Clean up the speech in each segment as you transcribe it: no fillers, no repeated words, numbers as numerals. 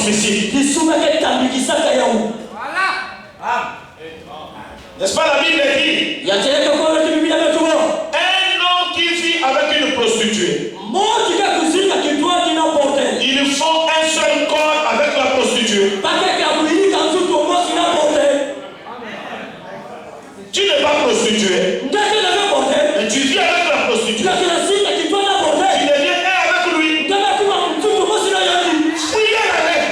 transmissible. N'est-ce pas la Bible dit? Un homme qui vit avec une prostituée. Ils font un seul corps avec la prostituée. Tu n'es pas prostituée. Mais tu vis avec la prostituée. Tu deviens un avec lui. Fouillez la lèvre.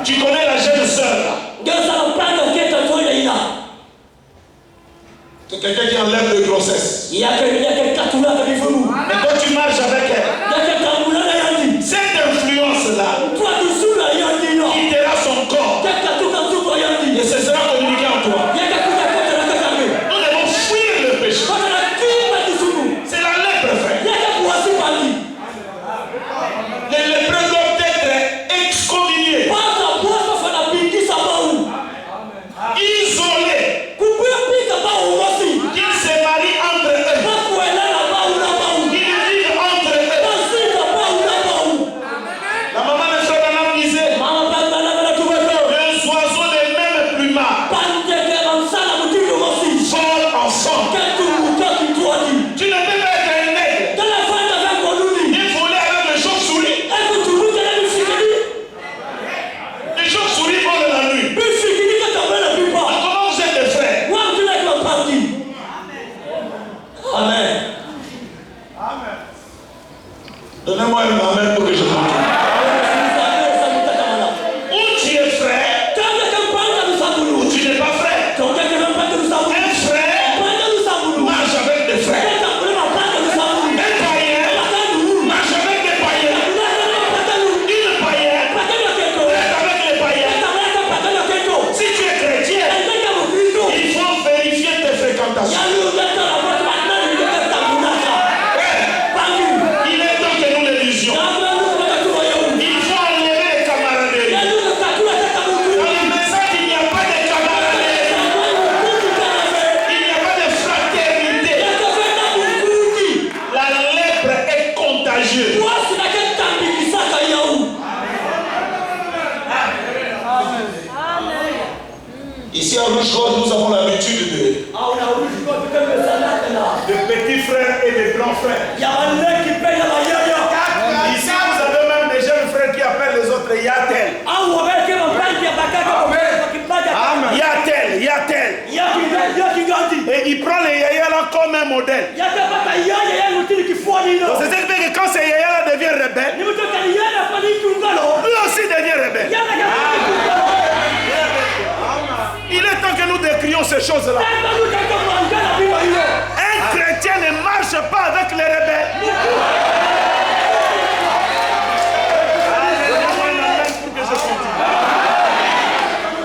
Tu connais la jeune sœur là. C'est quelqu'un qui enlève de grossesse. Mais quand tu marches avec elle, cette influence là quittera son corps et ce sera communiqué en toi. Nous devons fuir le péché. C'est la lèpre, frère. Les lépreux doivent être excommuniés, isolés, qu'ils se marient entre eux, qu'ils vivent entre eux. La maman de Frère Branham disait, deux oiseaux des mêmes plumages volent ensemble. Tu ne peux pas être un nègre et voler avec le chauve-souris. Les chauves-souris volent la nuit. Comment vous êtes des frères? Amen. Donnez-moi un amen pour que je continue. Ou tu es frère, ou tu n'es pas frère. Un frère marche avec des frères. Un païen marche avec des païens. Une païenne reste avec les païens. Si tu es chrétien, il faut vérifier tes fréquentations. Il est temps que nous les lisions. Il faut enlever les camaraderies. Dans le message, il n'y a pas de camaraderie. Il n'y a pas de fraternité. La lèpre est contagieuse. Ici à Rouge-Rose, nous avons l'habitude de petits frères et de grands frères. Ici, vous avez même des jeunes frères qui appellent les autres Yatel. Yatel, Yatel. Et il prend les yaya là comme un modèle. Donc c'est ce qui fait que quand ces yaya là deviennent rebelles, lui aussi devient rebelle. Il est temps que nous décrions ces choses-là. Un chrétien ne marche pas avec les rebelles.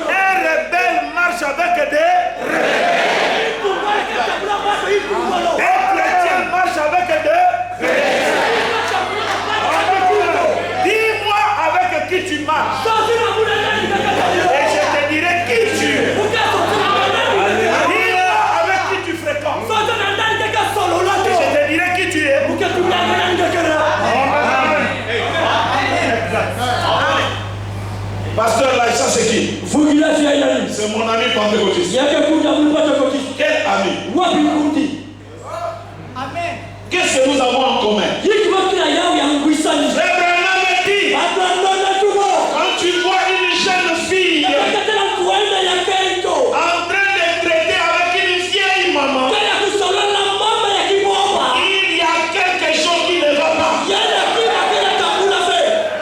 Un rebelle marche avec des rebelles. Un chrétien marche avec des rebelles. Dis-moi avec qui tu marches. Et je te dirai qui tu es. Dis-moi avec qui tu fréquentes. Et je te dirai qui tu es. Pasteur Laïcha, c'est qui? C'est mon ami pentecôtiste. Quel ami? Qu'est-ce que nous avons en commun? Frère Branham dit, quand tu vois une jeune fille en train de traiter avec une vieille maman, il y a quelque chose qui ne va pas.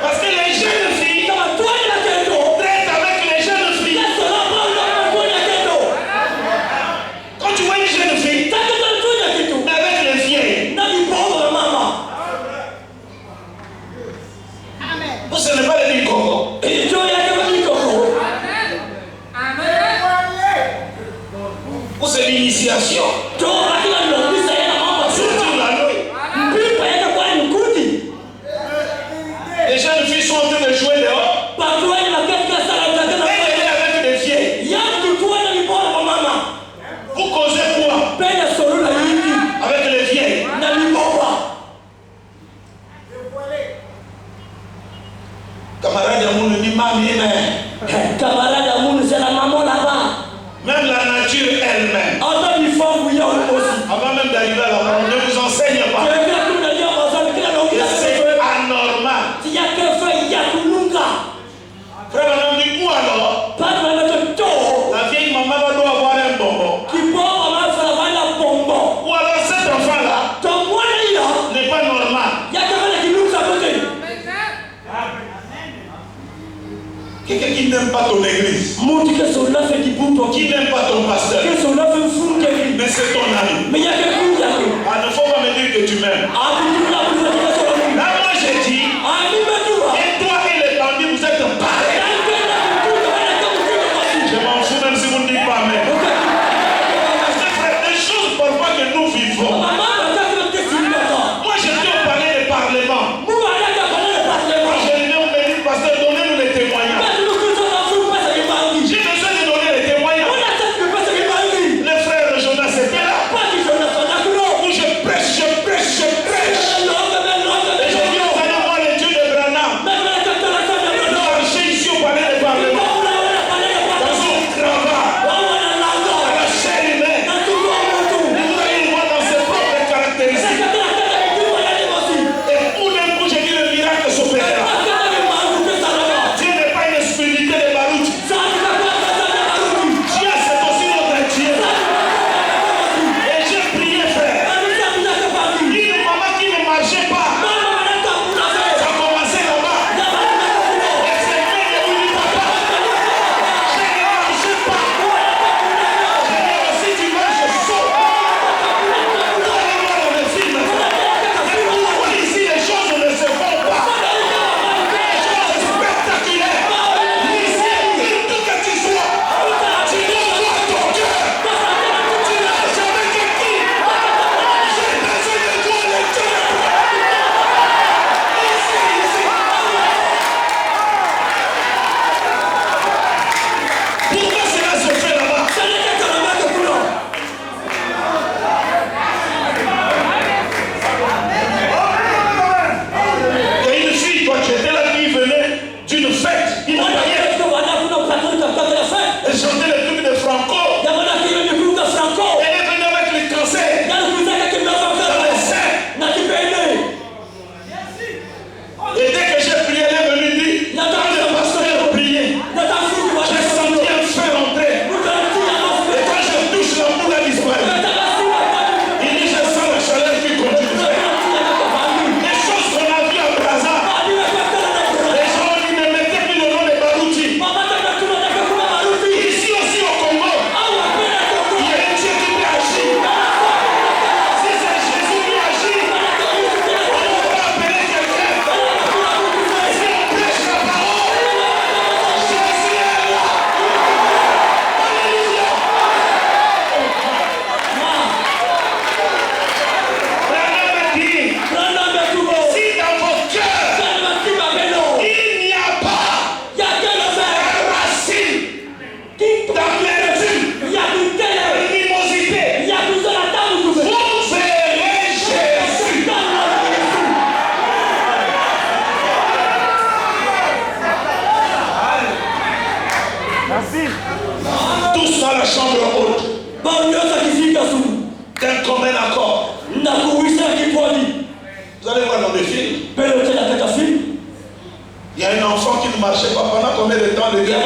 Parce que les jeunes filles traitent avec les jeunes filles. Camarade Amoun dit mamie, Camarade Amoun, c'est la maman là-bas. Même la nature elle-même. Avant même d'arriver à la mort, ne vous enseigne pas. Et c'est anormal. Frère Madame dit où alors? La vieille maman doit avoir un bonbon. Ou alors cet enfant-là n'est pas normal. Quelqu'un qui n'aime pas ton église, qui n'aime pas ton pasteur, mais c'est ton ami. Ah, ne faut pas me dire que tu m'aimes. Là, moi j'ai dit, et toi et les bandits, vous êtes pareils. Je m'en fous même si vous ne dites pas amen. C'est vrai, des choses parfois que nous vivons. Moi j'étais au palais des parlements. Quand je venais au mairie, pasteur, donnez-nous les témoignages. J'ai besoin de donner les témoignages. Le frère Jonas était là. Où je prêche. Et je dis, vous allez voir les dieux de Branham. Nous marcher ici au palais des parlements. Dans son cravate, à la chair humaine. Et vous allez le voir dans ses propres caractéristiques. Et tout d'un coup, j'ai dit le miracle s'opérera. Dieu n'est pas une spiritualité de Baruch. Dieu, c'est aussi notre Dieu. Et j'ai prié, frère. Une maman qui ne marchait pas, ça a commencé là-bas. Elle s'est fait débrouiller, papa. Je ne marchais pas. J'ai dit aussi, tu marches, je saute. Vous allez voir dans le film. Et pourquoi ici les choses ne se font pas? Les choses spectaculaires. Ici, où que tu sois, tu dois voir ton cœur. Tu n'as jamais que qui? J'ai besoin de toi, le cœur. Ici. Pourquoi cela se fait là-bas? Il y a une fille, toi, qui était là, qui venait d'une fête. Il m'a payé. Elle chantait le truc de Franco. Elle est venue avec le cancer dans les seins. Et dès que j'ai prié, elle est venue dire, quand le pasteur a prié, j'ai senti un feu rentrer. Et quand je touche, la boule a disparu. Il dit, je sens la chaleur qui continue. Les choses qu'on a vues à Brazza, les gens ont dit, ne mettez plus le nom de Baruchi. Ici aussi au Congo, il y a un Dieu qui peut agir. Si c'est Jésus qui agit, on va appeler quelqu'un. Si on prêche la parole, Jésus est là. Alléluia. Branham dit, si dans vos cœurs, il n'y a pas racine d'amertume, d'animosité, vous verrez Jésus. Tous dans la chambre haute, d'un commun accord. Vous allez voir dans les films, il y a un enfant qui ne marchait pas pendant combien de temps le gars,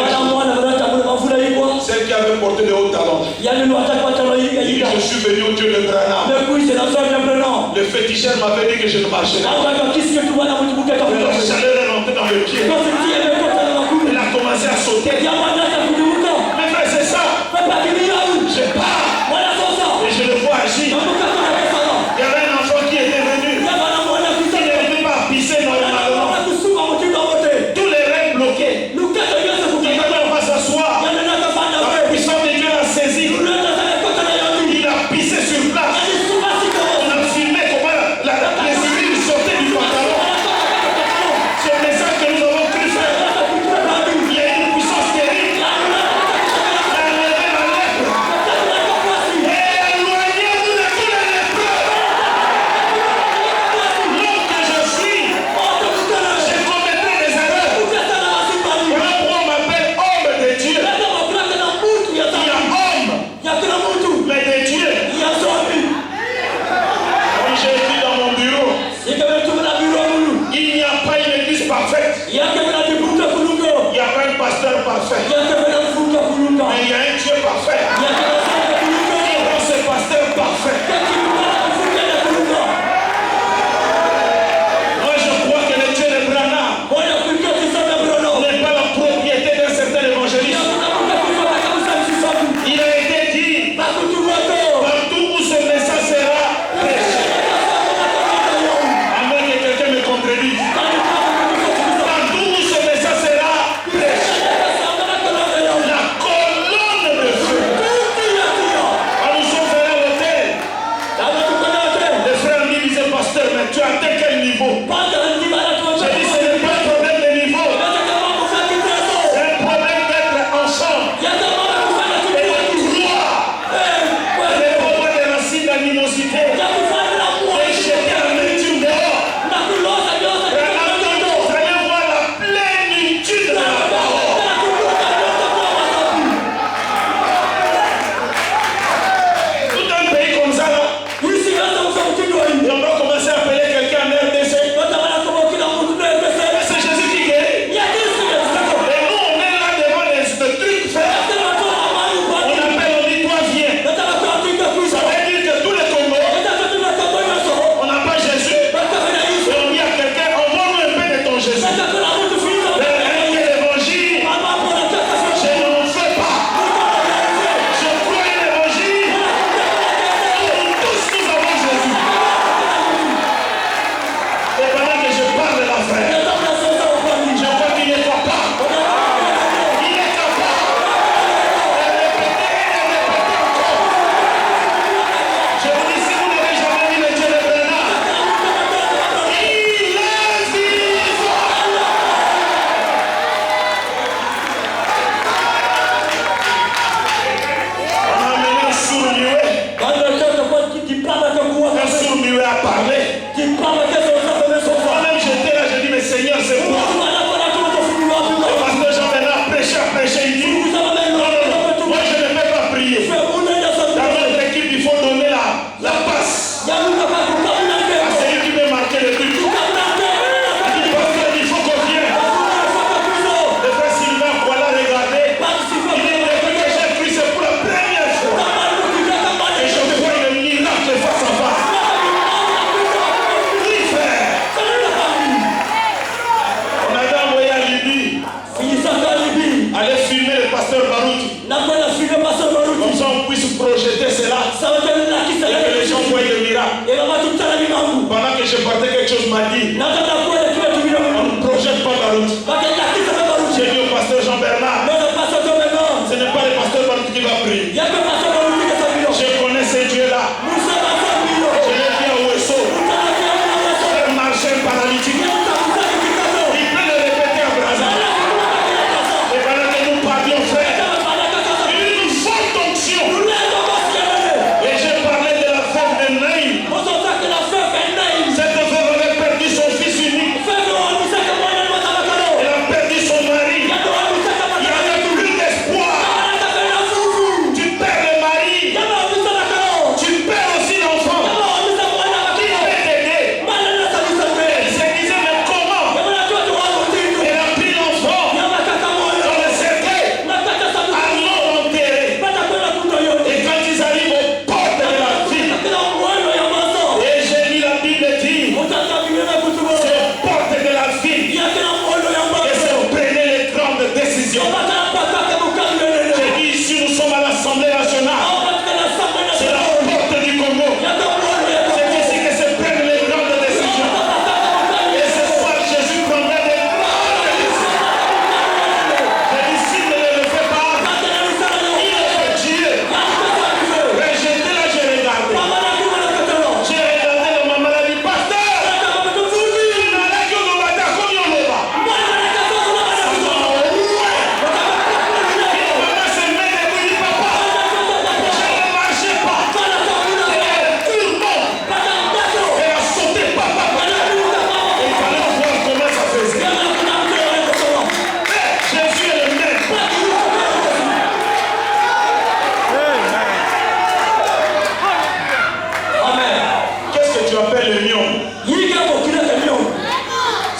celle qui avait porté de hauts talons. Il dit, je suis venu au Dieu de Branham. Le féticheur m'avait dit que je ne marchais pas. La chaleur est rentrée dans le pied. Il a commencé à sauter. Mais frère, c'est ça. Je pars et je le vois agir. Il y avait un enfant qui était venu. Il n'arrivait pas à pisser normalement. Tous les rêves bloqués. Il dit, on va s'asseoir. La puissance de Dieu l'a saisi. Il a pissé sur place. On a filmé comment les civils sortaient du pantalon.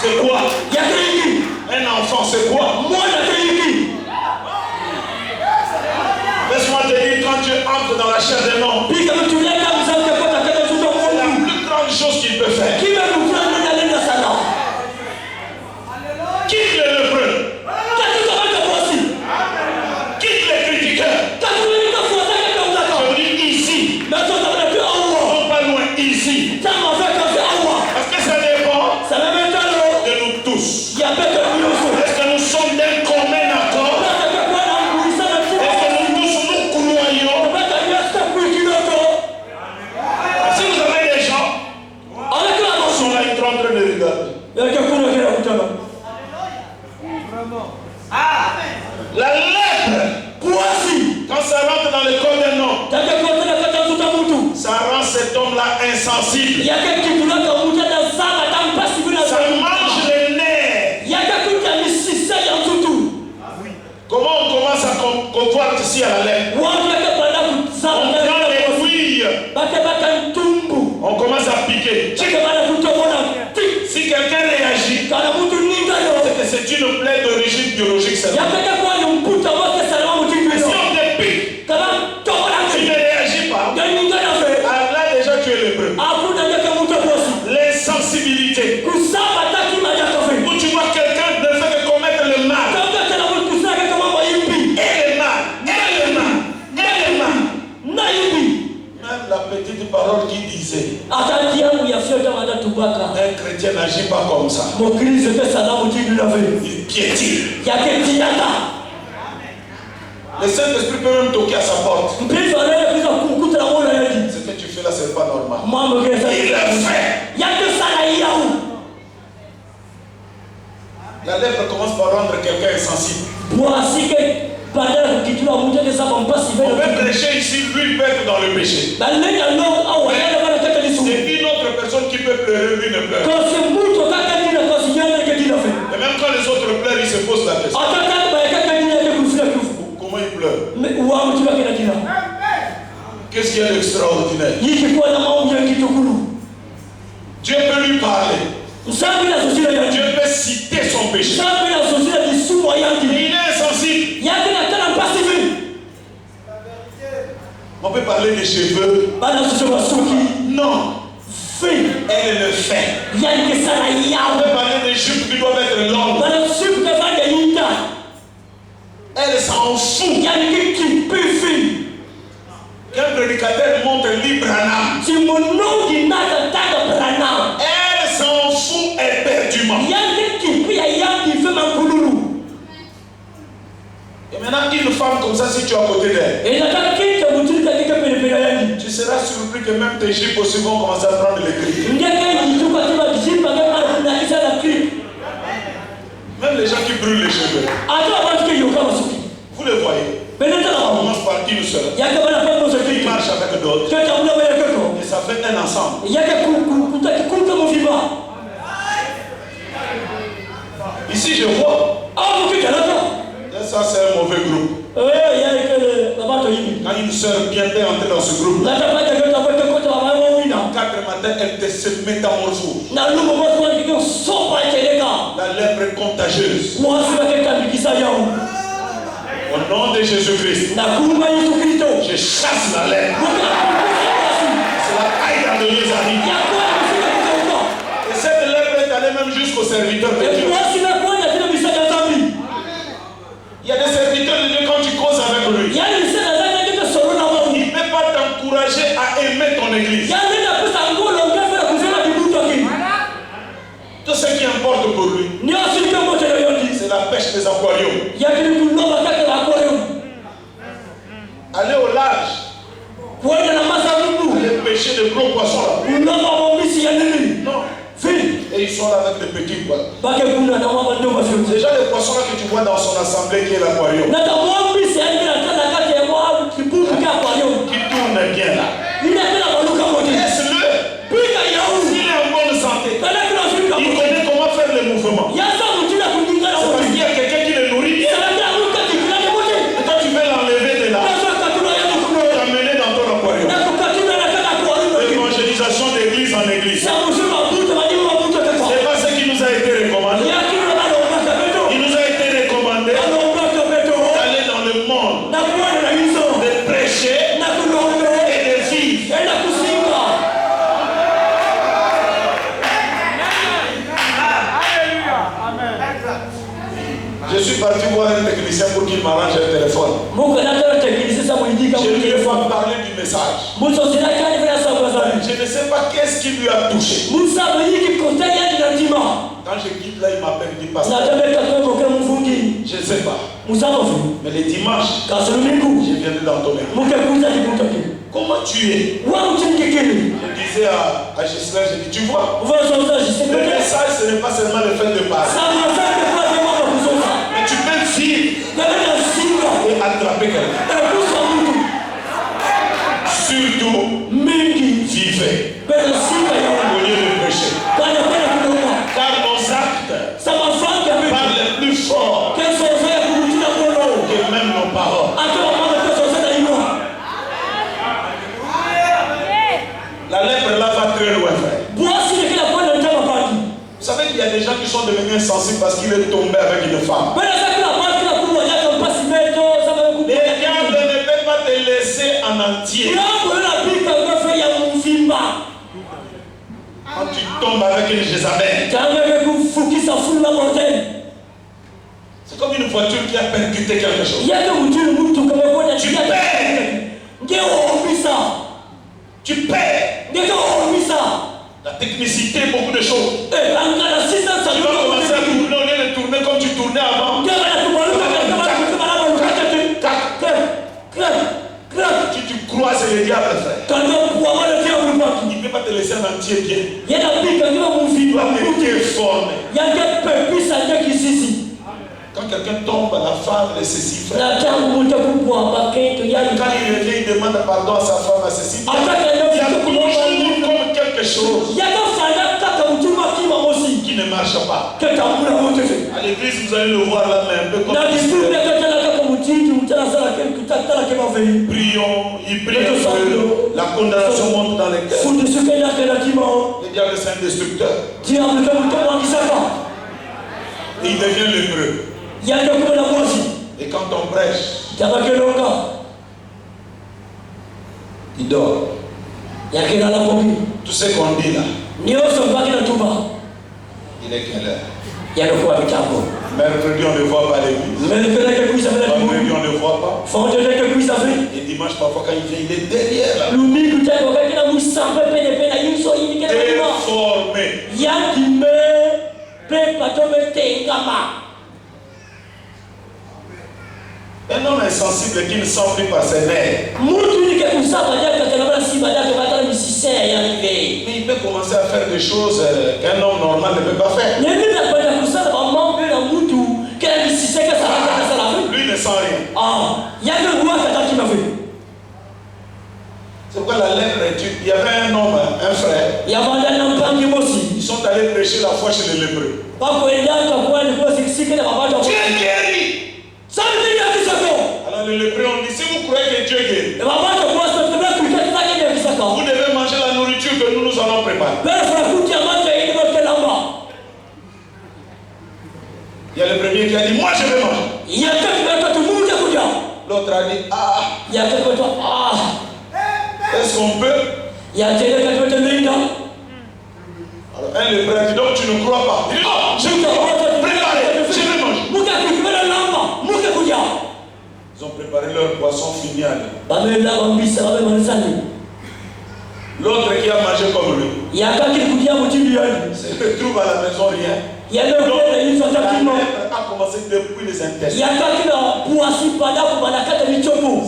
C'est quoi? Un enfant, c'est quoi? Laisse-moi te dire, quand tu entres dans la chair d'un homme, c'est la plus grande chose qu'il peut faire. Quitte les lépreux. Quitte les critiqueurs. Je vous dis ici. Non, pas loin, ici. Parce que ça dépend de nous tous. Est-ce que nous sommes d'un commun accord? Est-ce que nous tous nous couloyons? Si vous avez des gens qui sont là, ils sont en train de regarder. La lèpre, quand ça rentre dans le corps d'un homme, ça rend cet homme-là insensible. Ça mange les nerfs. Comment on commence à combattre ici à la lèpre? On prend les couilles. On commence à piquer. Si quelqu'un réagit, c'est que c'est une plaie d'origine biologique seulement. Mais si on te pique, tu ne réagis pas, là déjà tu es lépreux. L'insensibilité. Où tu vois quelqu'un ne fait que commettre le mal. Même la petite parole qui disait un chrétien n'agit pas comme ça. Il piétine. Le Saint-Esprit peut même toquer à sa porte. Ce que tu fais là, c'est pas normal. Il le fait. La lèpre commence par rendre quelqu'un insensible. On peut prêcher ici, lui il peut être dans le péché. C'est une autre personne qui peut pleurer, lui ne pleure. Et même quand les autres pleurent, ils se posent la question. Comment ils pleurent? Qu'est-ce qu'il y a d'extraordinaire? Dieu peut lui parler. Dieu peut citer son péché. Il est insensible. On peut parler des cheveux. Non. Elle le fait. On peut parler des jupes qui doivent être longues. Elle s'en fout. Qu'un prédicateur montre libre en âme. Elle s'en fout éperdument. Et maintenant, une femme comme ça, si tu es à côté d'elle, tu seras surpris que même tes jupes aussi vont commencer à prendre les cris. Même les gens qui brûlent les cheveux. Vous les voyez. On commence par une seule. Il marche avec d'autres. Et ça fait un ensemble. Ici, je vois. Et ça, c'est un mauvais groupe. Quand une soeur vient d'entrer dans ce groupe, 4 matins, elle se métamorphose. La lèpre est contagieuse. Au nom de Jésus-Christ, je chasse la lèpre. C'est la taille de mes amis. Et cette lèpre est allée même jusqu'au serviteur de Dieu. Il y a des serviteurs de Dieu, quand tu causes avec lui, il ne peut pas t'encourager à aimer ton église. Tout ce qui importe pour lui, c'est la pêche des aquariums. Aller au large, aller pêcher de gros poissons là. Non. Et ils sont là avec des petits poissons. Déjà les poissons là que tu vois dans son assemblée qui est l'aquarium. Qui tourne bien là. Laisse-le. S'il est en bonne santé, il connaît comment faire les mouvements. C'est parce qu'il y a quelqu'un qui le nourrit. Et toi tu veux l'enlever de là. T'amener dans ton aquarium. L'évangélisation d'église en église. C'est pas ce qui nous a été recommandé. suis parti voir un technicien pour qu'il m'arrange un téléphone. Je ne lui ai pas parlé du message. Je ne sais pas qu'est-ce qui lui a touché. Quand je quitte là, il m'appelle, il dit pasteur. Je ne sais pas. Mais les dimanches, je viens dans ton maison. Comment tu es? Je disais à Gislain, je dis, tu vois, le message, ce n'est pas seulement le fait de parler. Mais tu peux vivre et attraper quelqu'un. Surtout, vivez au lieu de prêcher. Car nos actes parlent plus fort que même nos paroles. La lèpre là va très loin, frère. Vous savez qu'il y a des gens qui sont devenus insensibles parce qu'il est tombé avec une femme. Les gars ne peuvent pas te laisser en entier. Quand tu tombes avec une Jézabel, c'est comme une voiture qui a percuté quelque chose. Tu perds. La technicité, beaucoup de choses. Tu vas commencer à tourner au lieu de tourner comme tu tournais avant. Si tu crois, c'est le diable, frère. Il ne peut pas te laisser en entier bien. Tu dois être formé. Quand quelqu'un tombe, la femme est ceci, frère. Quand il revient, il demande pardon à sa femme, à ceci. Il y a toujours comme quelque chose qui ne marche pas. À l'église, vous allez le voir là, mais un peu comme prions, il prie un peu, la condamnation monte dans les cœurs. Le diable, c'est un destructeur. Et il devient lépreux. Et quand on prêche, il dort. Tout ce qu'on dit là, il est quelle heure? Mercredi, on ne voit pas l'église. Vendredi, on ne voit pas. Et dimanche, parfois, quand il vient, il est derrière là. Déformé. Un homme insensible qui ne sent plus par ses nerfs. Mais il peut commencer à faire des choses qu'un homme normal ne peut pas faire. Lui ne sent rien. C'est pourquoi la lèpre, il y avait un homme, un frère. Ils sont allés prêcher la foi chez les lépreux. Dieu guérit. Alors les lépreux ont dit, si vous croyez que Dieu guérit, vous devez manger la nourriture que nous allons préparer. Il y a le premier qui a dit, moi je vais manger. L'autre a dit, est-ce qu'on peut? Alors un lépreux a dit, donc tu ne crois pas. Il dit, non, je vais préparer, je vais manger. Ils ont préparé leur poisson fini à l'heure. L'autre qui a mangé comme lui, se retrouve à la maison rien. L'autre a commencé depuis les intestins.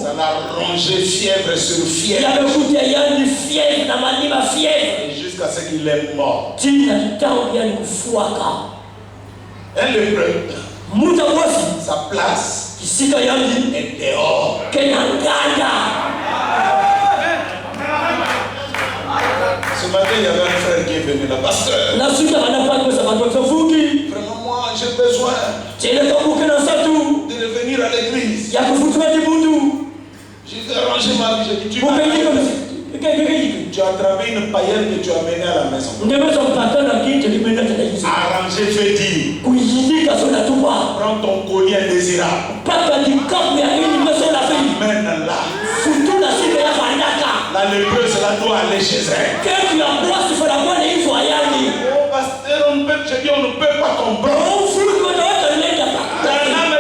Ça l'a rongé fièvre sur fièvre. Et jusqu'à ce qu'il est mort. Un lépreux, sa place est dehors. Ce matin, il y avait un frère qui est venu là, pasteur. Vraiment, moi, j'ai besoin de revenir à l'église. J'ai arrangé ma vie. J'ai dit, tu as attrapé une païenne que tu as menée à la maison. Arranger fait dire. Prends ton collier indésirable. Mène-la. La lépreuse, là doit aller chez elle. Oh, pasteur, on ne peut pas comprendre. Un homme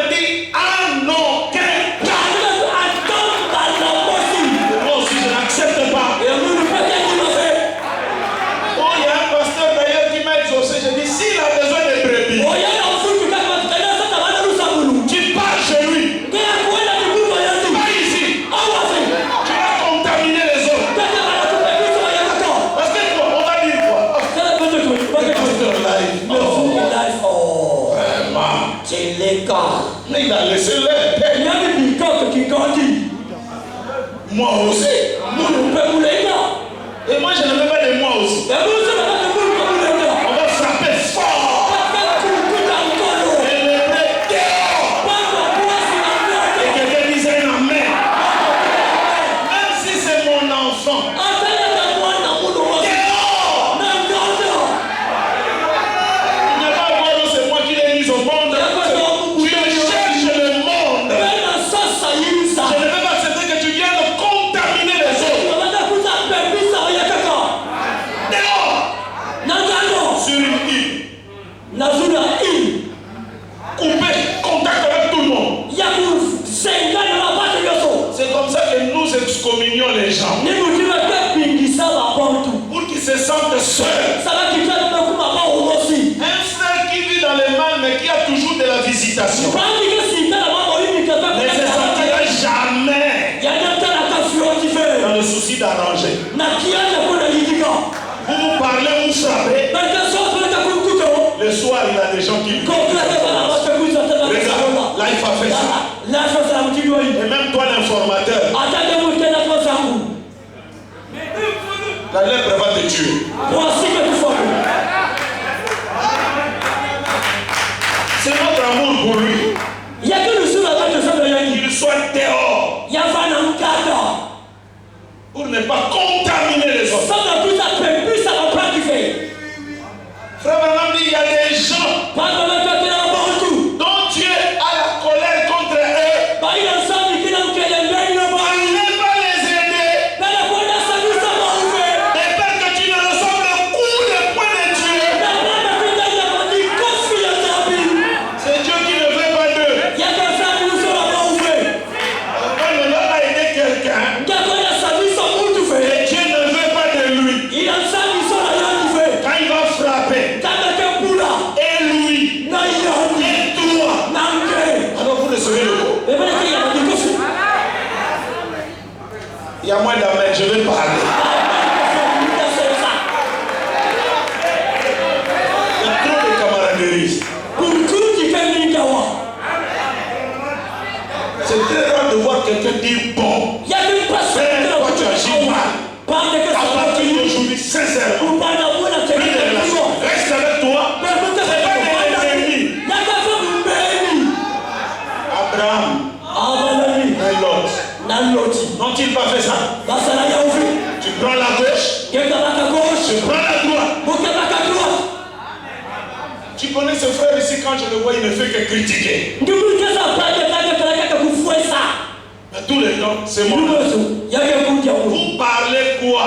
c'est les gars. Mais il a laissé l'air. Il y a des bicoques qui grandissent. Moi aussi. Et moi, je ne veux pas de moi aussi. On va frapper fort. Et le prêter. Et quelqu'un disait un amen. Même si c'est mon enfant. Il n'y a pas voir où c'est moi qui l'ai mis au monde. Tu cherches le monde. Je ne veux pas accepter que tu viennes contaminer les autres. Sur une île. Couper contact avec tout le monde. C'est comme ça que nous excommunions les gens. Pour qu'ils se sentent seuls. Un frère qui vit dans le mal mais qui a toujours de la visitation ne se sentira jamais dans le souci d'arranger. Vous vous parlez, vous frappez. Le soir, il y a des gens qui lui regarde, là il va faire ça. Et même toi l'informateur, la lèpre va te tuer. C'est notre amour pour lui. Qu'il soit dehors pour ne pas contaminer les autres. Frère Branham dit, il y a des gens dont Dieu a la colère contre eux. N'allez pas les aider. Et peur que tu ne reçoives le coup de poing de Dieu. C'est Dieu qui ne veut pas d'eux. Quand on va aider quelqu'un, et Dieu ne veut pas de lui. Quand il va frapper, et lui, et toi, alors vous recevez le coup. Il y a moins d'amen, je vais parler. Il y a trop de camaraderie. C'est très rare de voir quelqu'un dire bon. Frère, toi tu agis mal. À partir d'aujourd'hui, sincèrement, plus de relation. Reste avec toi. C'est pas des ennemis. Abraham, un Lot. N'ont-ils pas fait ça? Tu prends la gauche, tu prends la droite. Tu connais ce frère ici, quand je le vois, il ne fait que critiquer. Mais tous les temps, c'est moi. Vous parlez quoi?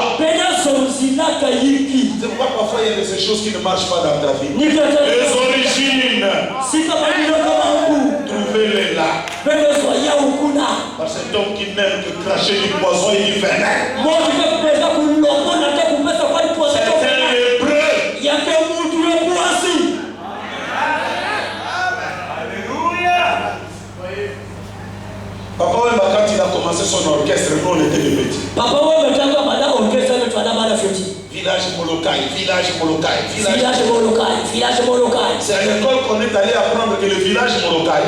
C'est pourquoi parfois il y a des choses qui ne marchent pas dans ta vie. Les origines, trouvez-les là. Parce que cet homme qui n'aime que cracher du poison et du venin. C'est un hébreu. Papa Wemba, quand il a commencé son orchestre, nous on était des petits. Village Molokai. C'est à l'école qu'on est allé apprendre que le village Molokai,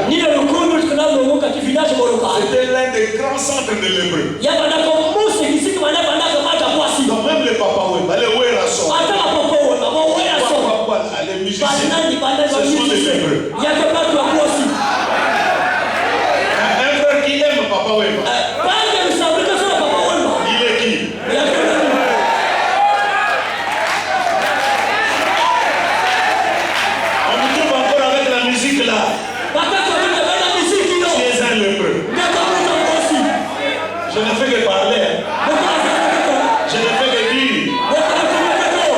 c'était l'un des grands centres de l'hébreu. Donc même les Papa Wemba, les Wera sont. Les musiciens, ce sont des hébreux. Un frère qui aime Papa Wemba. Il est qui? On me trouve encore avec la musique là. Tu es un lépreux. Je ne fais que parler. Je ne fais que dire.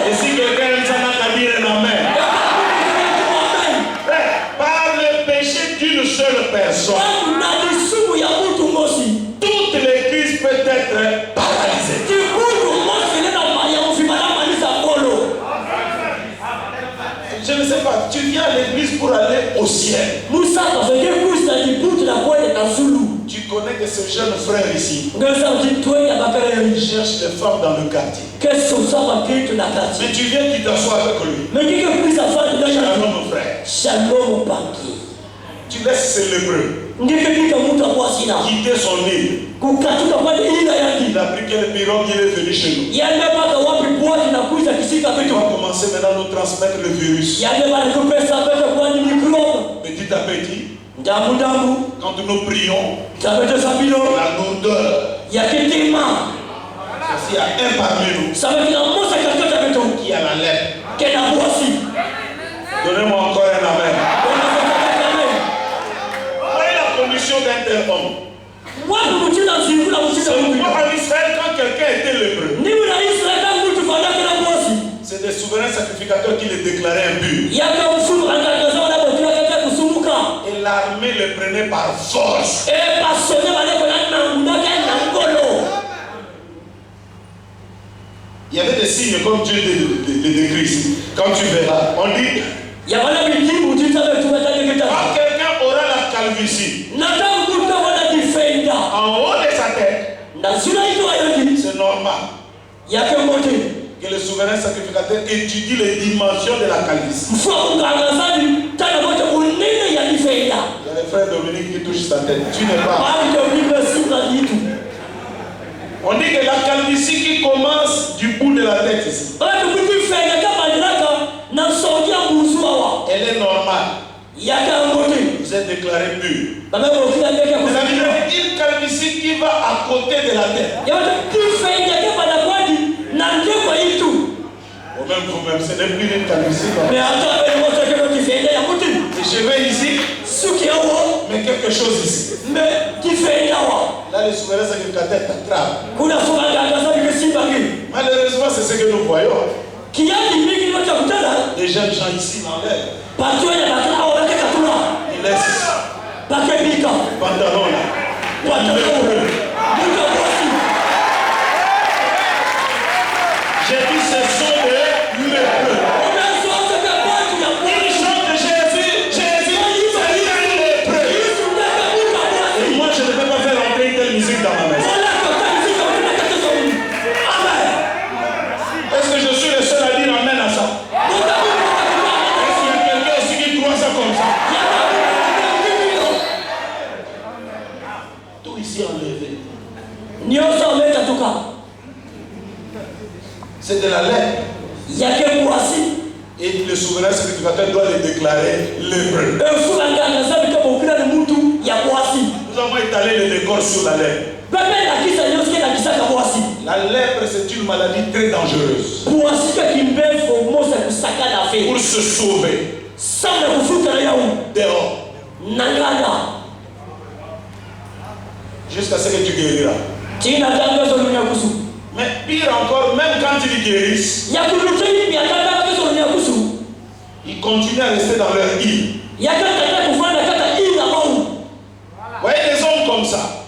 Et si quelqu'un aime ça, n'a qu'à dire un amen. Par le péché d'une seule personne, toute l'église peut être paralysée. Je ne sais pas, tu viens à l'église pour aller au ciel. Tu connais que ce jeune frère ici cherche des femmes dans le quartier. Mais tu viens, tu t'assois avec lui. Shalom frère. Tu laisses ce lépreux quitter son île. Il a pris quelle pirogue, il est venu chez nous. Il va commencer maintenant à nous transmettre le virus. Petit à petit, quand nous prions, la lourdeur. S'il y a un parmi nous qui a la lèpre, donnez-moi encore un amen. Quelle est la condition d'un tel homme? C'est pourquoi en Israël, quand quelqu'un était lépreux, c'est des souverains sacrificateurs qui les déclaraient impurs. Et l'armée le prenait par force. Il y avait des signes comme Dieu les décrit ici. Quand tu verras, on dit quand quelqu'un aura la calvitie en haut de sa tête, c'est normal que le souverain sacrificateur étudie les dimensions de la calvitie. Il y a le frère Dominique qui touche sa tête. Tu n'es pas. On dit que la calvitie qui commence du bout de la tête ici, elle est normale. Vous êtes déclaré pur. Une calvitie qui va à côté de la tête. Même vous-même, ce n'est plus une calvitie. Et je vais ici, mais quelque chose ici. Là, les souverains sacrificateurs t'attrapent. Malheureusement, c'est ce que nous voyons. Les jeunes gens ici l'enlèvent. Ils laissent pantalon là. J'ai dit ce sont des lépreux. Ils chantent de Jésus, Jésus, c'est un lépreux. Et moi je ne peux pas faire entrer une telle musique dans ma maison. Est-ce que je suis le seul à dire amen à ça? Est-ce qu'il y a quelqu'un aussi qui croit ça comme ça? Tout ici enlevé. C'est de la lèpre. Et le souverain sacrificateur doit les déclarer lépreux. Nous avons étalé le décor sur la lèpre. La lèpre, c'est une maladie très dangereuse. Pour se sauver dehors, jusqu'à ce que tu guériras. Mais pire encore, même quand ils guérissent, ils continuent à rester dans leur île. Voyez des hommes comme ça.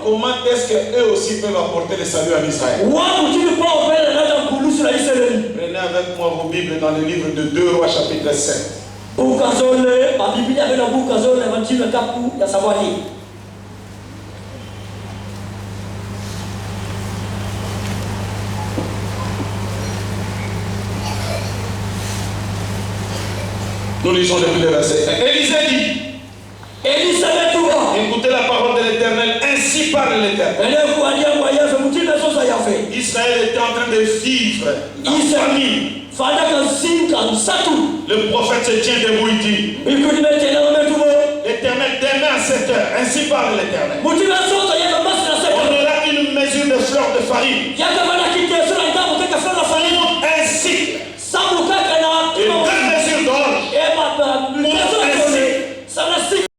Comment est-ce qu'eux aussi peuvent apporter le salut en Israël? Prenez avec moi vos Bibles dans le livre de 2 Rois chapitre 7. Nous lisons depuis le verset 1. Élisée dit, écoutez la parole de l'Éternel, ainsi parle l'Éternel. Israël était en train de vivre en famille. Le prophète se tient debout, il dit, l'Éternel, demain à 7 heures, ainsi parle l'Éternel. On aura une mesure de fleurs de farine